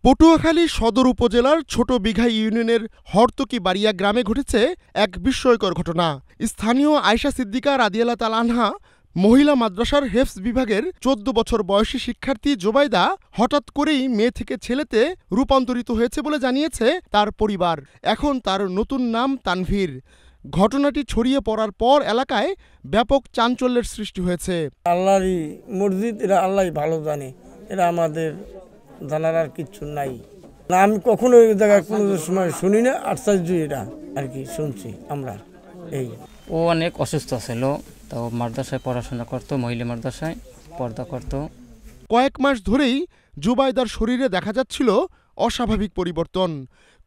পটুয়াখালী সদর উপজেলার ছোট বিঘা ইউনিয়নের হরতকি বাড়িয়া গ্রামে ঘটেছে এক বিস্ময়কর ঘটনা। স্থানীয় আয়েশা সিদ্দিকা রাদিয়াল্লাহু তাআলা আনহা মহিলা মাদ্রাসার হেফজ বিভাগের ১৪ বছর বয়সী শিক্ষার্থী জোবাইদা হঠাৎ করেই মেয়ে থেকে ছেলেতে রূপান্তরিত হয়েছে বলে জানিয়েছে তার পরিবার। এখন তার নতুন নাম তানভীর। ঘটনাটি ছড়িয়ে পড়ার পর এলাকায় ব্যাপক চাঞ্চল্যের সৃষ্টি হয়েছে। আল্লাহরই মসজিদ, এটা আল্লাহই ভালো জানে, এটা আমাদের জানার আর কিচ্ছু নাই। না, আমি কখনো এই জায়গায় কোনো সময় শুনি না, আশ্চর্য এটা আর কি শুনছি আমরা। এই ও অনেক অসুস্থ ছিল, তো মাদ্রাসায় পড়াশোনা করতো, মহিলা মাদ্রাসায় পর্দা করত। কয়েক মাস ধরেই জুবাইদার শরীরে দেখা যাচ্ছিল অস্বাভাবিক পরিবর্তন,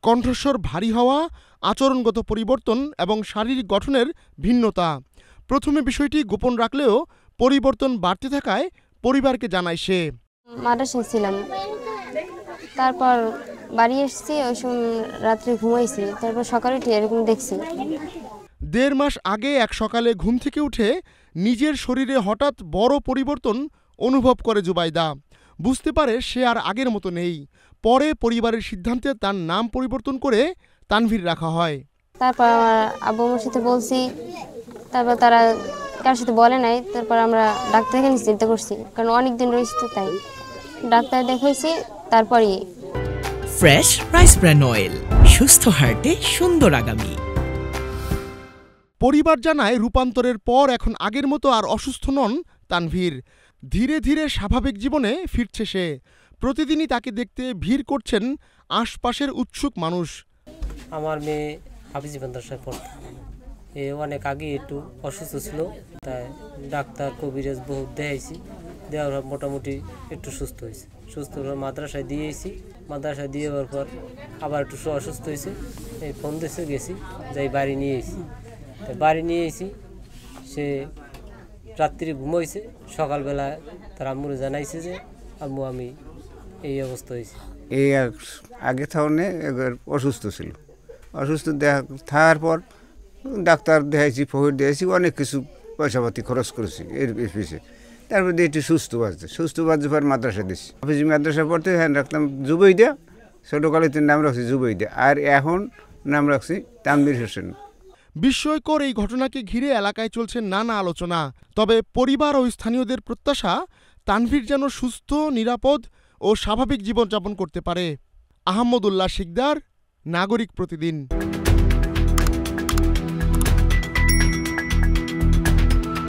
কণ্ঠস্বর ভারী হওয়া, আচরণগত পরিবর্তন এবং শারীরিক গঠনের ভিন্নতা। প্রথমে বিষয়টি গোপন রাখলেও পরিবর্তন বাড়তে থাকায় পরিবারকে জানায় সে। মাদ্রাসায় ছিলাম, তারপর বাড়ি এসেছি, ওই সময় রাত্রে ঘুমাইছি, তারপর সকালে উঠে এরকম দেখছি। ১.৫ মাস আগে এক সকালে ঘুম থেকে উঠে নিজের শরীরে হঠাৎ বড় পরিবর্তন অনুভব করে জুবাইদা। বুঝতে পারে সে আর আগের মতো নেই। পরে পরিবারের সিদ্ধান্তে তার নাম পরিবর্তন করে তানভীর রাখা হয়। তারপর আমার আব্বু আমার সাথে বলছি, তারপর তারা কারোর সাথে বলে নাই। তারপর আমরা ডাক্তার এখানে চিন্তা করছি, কারণ অনেকদিন রয়েছে তো, তাই ডাক্তার দেখাইছি। তারপরই ফ্রেশ রাইস ব্র্যান অয়েল, সুস্থ হার্টে সুন্দর আগামী। পরিবার জানায় রূপান্তরের পর এখন আগের মতো আর অসুস্থ নন তানভীর। ধীরে ধীরে স্বাভাবিক জীবনে ফিরছে সে। প্রতিদিনই তাকে দেখতে ভিড় করছেন আশপাশের উৎসুক মানুষ। আমার মেয়ে হাফিজি মাদ্রাসায় পড়তো, অনেক আগে একটু অসুস্থ ছিল, তাই ডাক্তার কবিরাজ বহুত দেখাইছি, দেওয়ার পর মোটামুটি একটু সুস্থ হয়েছে। সুস্থ হয়ে মাদ্রাসায় দিয়েছি, মাদ্রাসায় দিয়ে যাওয়ার পর আবার একটু অসুস্থ হয়েছে, এই ফোন দিয়েছে, গেছি, যাই বাড়ি নিয়ে এসেছি। বাড়ি নিয়ে এসেছি, সে রাত্রি ঘুমাইছে, সকালবেলা তার আম্মুরে জানাইছে যে আম্মু আমি এই অবস্থা হয়েছে। এই আগে থাকলে অসুস্থ ছিল, অসুস্থ থাকার পর ডাক্তার দেখাইছি, ফহির দিয়েছি, অনেক কিছু পয়সাপাতি খরচ করেছি এর পিছিয়ে। তারপর দিয়ে একটু সুস্থ বাজতে পর মাদ্রাসা দিচ্ছি। হাফিজি মাদ্রাসা পড়তে হ্যাঁ রাখতাম জুবাইদা, ছোটোকালেতে নাম রাখছি জুবাইদা, আর এখন নাম রাখছি তানভীর হোসেন। বিস্ময়কর এই ঘটনাকে ঘিরে এলাকায় চলছে নানা আলোচনা। তবে পরিবার ও স্থানীয়দের প্রত্যাশা তানভীর যেন সুস্থ, নিরাপদ ও স্বাভাবিক জীবনযাপন করতে পারে। আহমদুল্লাহ শিকদার, নাগরিক প্রতিদিন।